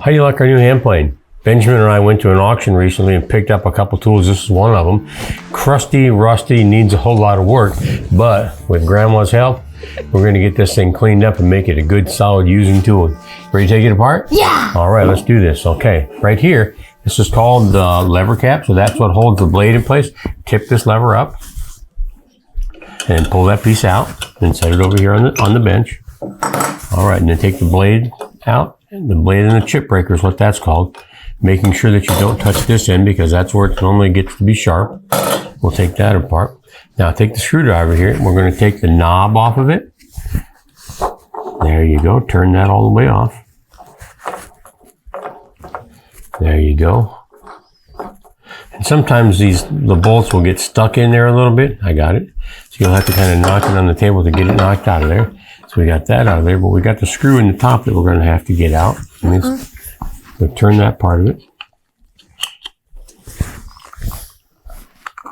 How do you like our new hand plane? Benjamin and I went to an auction recently and picked up a couple tools. This is one of them. Crusty, rusty, needs a whole lot of work, but with Grandma's help, we're going to get this thing cleaned up and make it a good, solid using tool. Ready to take it apart? Yeah. All right, let's do this. Okay, right here, this is called the lever cap, so that's what holds the blade in place. Tip this lever up and pull that piece out and set it over here on the bench. All right, and then take the blade out. The blade and the chip breaker is what that's called. Making sure that you don't touch this end because that's where it normally gets to be sharp. We'll take that apart. Now take the screwdriver here. We're going to take the knob off of it. There you go. Turn that all the way off. There you go. And sometimes the bolts will get stuck in there a little bit. I got it. So you'll have to kind of knock it on the table to get it knocked out of there. So we got that out of there, but we got the screw in the top that we're going to have to get out. We'll turn that part of it.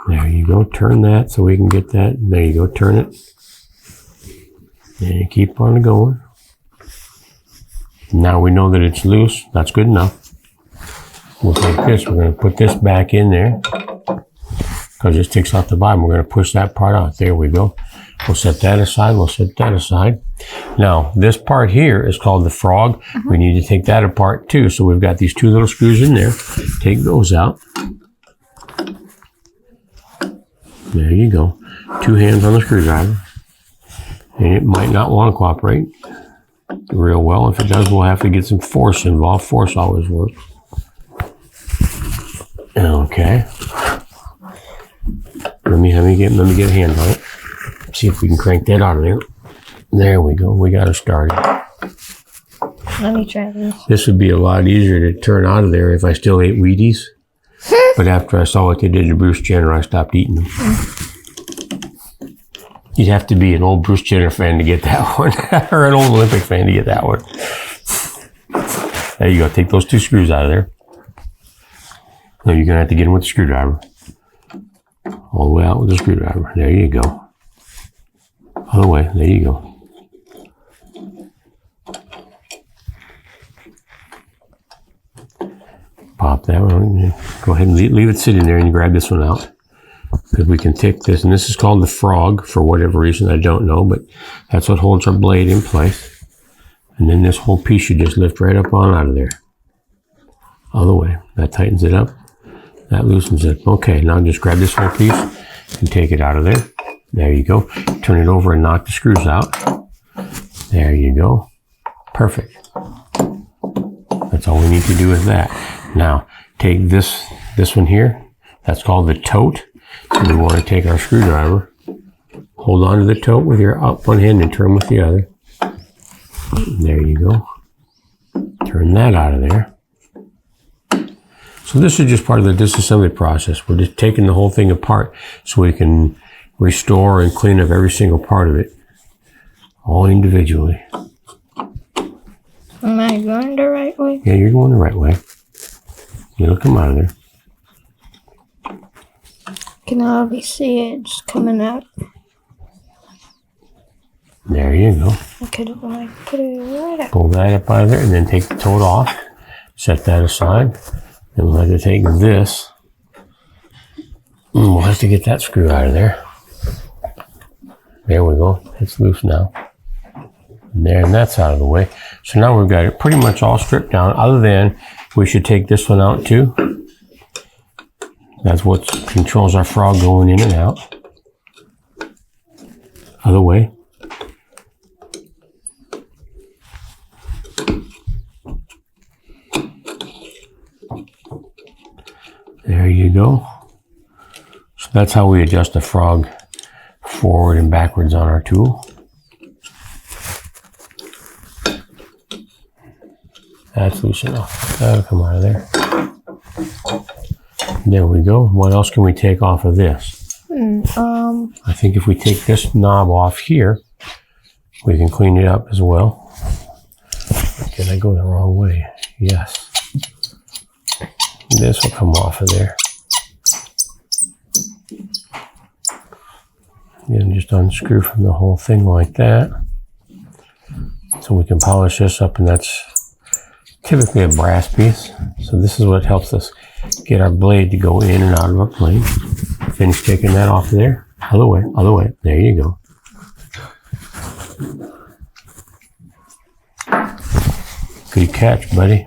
There you go. Turn that so we can get that. There you go. Turn it. And keep on going. Now we know that it's loose. That's good enough. We'll take this. We're going to put this back in there because this takes off the bottom. We're going to push that part out. There we go. We'll set that aside. We'll set that aside. Now, this part here is called the frog. We need to take that apart too. So we've got these two little screws in there. Take those out. There you go. Two hands on the screwdriver. And it might not want to cooperate real well. If it does, we'll have to get some force involved. Force always works. Okay. Let me get a hand on it. See if we can crank that out of there. There we go. We got it started. Let me try this. This would be a lot easier to turn out of there if I still ate Wheaties. But after I saw what they did to Bruce Jenner, I stopped eating them. You'd have to be an old Bruce Jenner fan to get that one. Or an old Olympic fan to get that one. There you go. Take those two screws out of there. Now you're going to have to get them with the screwdriver. All the way out with the screwdriver. There you go. Other way. There you go. Pop that one. Go ahead and leave it sitting there and grab this one out. Because we can take this, and this is called the frog for whatever reason, I don't know, but that's what holds our blade in place. And then this whole piece should just lift right up on out of there. Other way. That tightens it up. That loosens it. Okay, now just grab this whole piece and take it out of there. There you go. Turn it over and knock the screws out. There you go. Perfect. That's all we need to do with that. Now, take this one here. That's called the tote. So we want to take our screwdriver, hold on to the tote with your up one hand and turn with the other. There you go. Turn that out of there. So this is just part of the disassembly process. We're just taking the whole thing apart so we can restore and clean up every single part of it, all individually. Am I going the right way? Yeah, you're going the right way. It'll come out of there. Can already see it just coming out. There you go. Okay, I put it right up. Pull that up out of there and then take the tote off. Set that aside. And we'll have to take this. And we'll have to get that screw out of there. There we go. It's loose now. And that's out of the way. So now we've got it pretty much all stripped down, other than we should take this one out too. That's what controls our frog going in and out. Other way. There you go. So that's how we adjust the frog forward and backwards on our tool. That's loose enough. That'll come out of there. There we go. What else can we take off of this? I think if we take this knob off here, we can clean it up as well. Did I go the wrong way? Yes. This will come off of there. And just unscrew from the whole thing like that. So we can polish this up, and that's typically a brass piece. So this is what helps us get our blade to go in and out of our plane. Finish taking that off of there. Other way, other way. There you go. Good catch, buddy.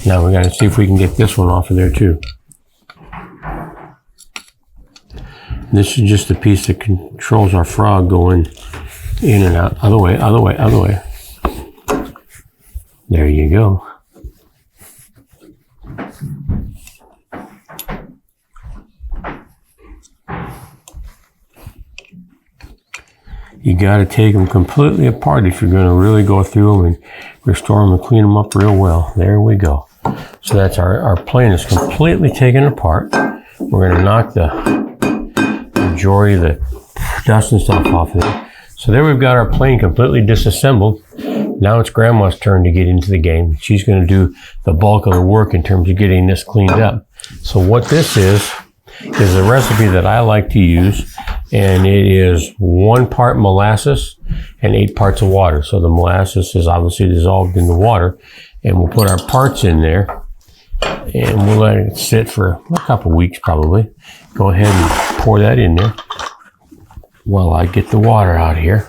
Now we got to see if we can get this one off of there too. This is just a piece that controls our frog going in and out. Other way, other way, other way. There you go. You got to take them completely apart if you're going to really go through them and restore them and clean them up real well. There we go. So that's our plane is completely taken apart. We're going to knock the majority of the dust and stuff off of it. So there we've got our plane completely disassembled. Now it's Grandma's turn to get into the game. She's going to do the bulk of the work in terms of getting this cleaned up. So what this is a recipe that I like to use, and it is 1 part molasses and 8 parts of water. So the molasses is obviously dissolved in the water, and we'll put our parts in there and we'll let it sit for a couple weeks probably. Go ahead and pour that in there while I get the water out here.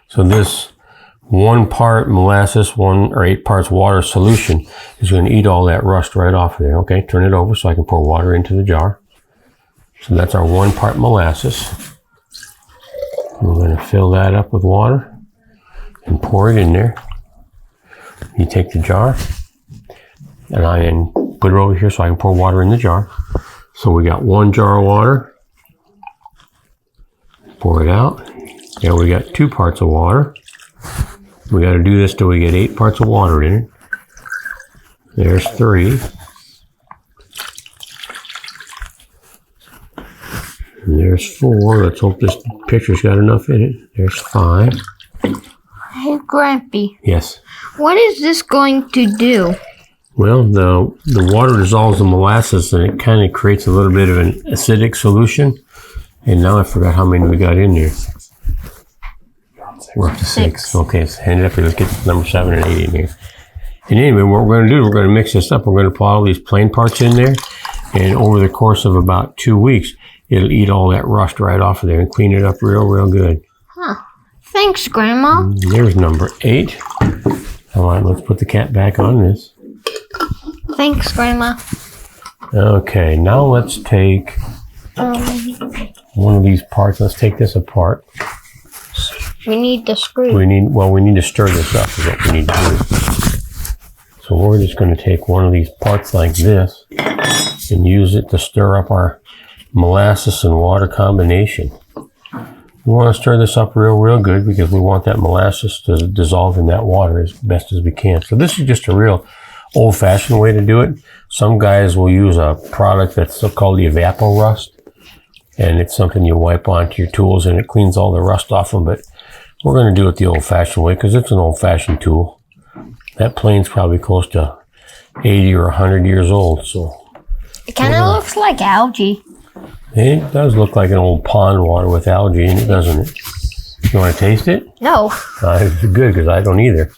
So this 1 part molasses, 1 or 8 parts water solution is going to eat all that rust right off of there. Okay, turn it over so I can pour water into the jar. So that's our 1 part molasses. We're going to fill that up with water and pour it in there. You take the jar and put it over here so I can pour water in the jar. So we got 1 jar of water. Pour it out. Now we got 2 parts of water. We got to do this till we get 8 parts of water in it. There's 3. And there's 4. Let's hope this picture's got enough in it. There's 5. Hey, Grampy. Yes. What is this going to do? Well, the water dissolves the molasses and it kind of creates a little bit of an acidic solution. And now I forgot how many we got in there. We're up to 6. Okay, so hand it up here. Let's get number 7 and 8 in here. And anyway, what we're going to do, we're going to mix this up. We're going to put all these plain parts in there. And over the course of about 2 weeks, it'll eat all that rust right off of there and clean it up real good. Huh. Thanks, Grandma. There's number 8. All right, let's put the cap back on this. Thanks, Grandma. Okay, now let's take one of these parts. Let's take this apart. We need the screw. We need to stir this up is what we need to do. So we're just going to take one of these parts like this and use it to stir up our molasses and water combination. We want to stir this up real good because we want that molasses to dissolve in that water as best as we can. So this is just a real old-fashioned way to do it. Some guys will use a product that's called the Evapor Rust, and it's something you wipe onto your tools and it cleans all the rust off them. But we're going to do it the old-fashioned way because it's an old-fashioned tool. That plane's probably close to 80 or 100 years old. So it kind of looks like algae. It does look like an old pond water with algae in it, doesn't it? You want to taste it? No. It's good because I don't either.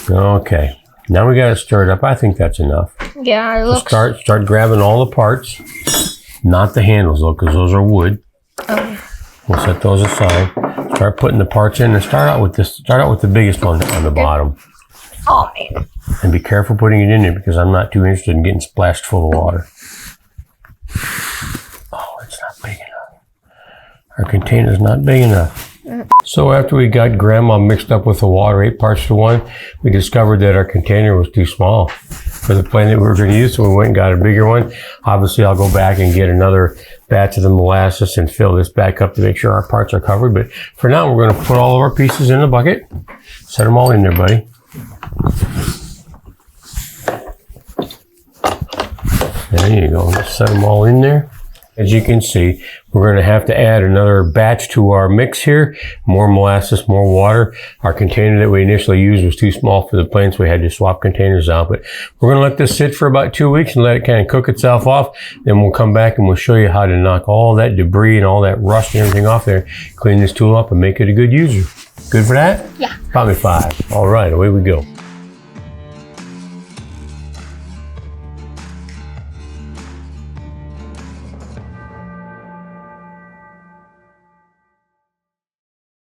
Okay. Now we got to stir it up. I think that's enough. Yeah, it looks... So start grabbing all the parts. Not the handles though, because those are wood. We'll set those aside. Start putting the parts in and start out with the biggest one on the bottom. Oh, man. And be careful putting it in there because I'm not too interested in getting splashed full of water. Oh, it's not big enough. Our container's not big enough. So after we got Grandma mixed up with the water, 8 parts to 1, we discovered that our container was too small for the plane that we were going to use, so we went and got a bigger one. Obviously, I'll go back and get another batch of the molasses and fill this back up to make sure our parts are covered. But for now, we're going to put all of our pieces in a bucket. Set them all in there, buddy. There you go. Just set them all in there. As you can see, we're going to have to add another batch to our mix here. More molasses, more water. Our container that we initially used was too small for the plants. We had to swap containers out. But we're going to let this sit for about 2 weeks and let it kind of cook itself off. Then we'll come back and we'll show you how to knock all that debris and all that rust and everything off there. Clean this tool up and make it a good user. Good for that? Yeah. Probably 5. All right, away we go.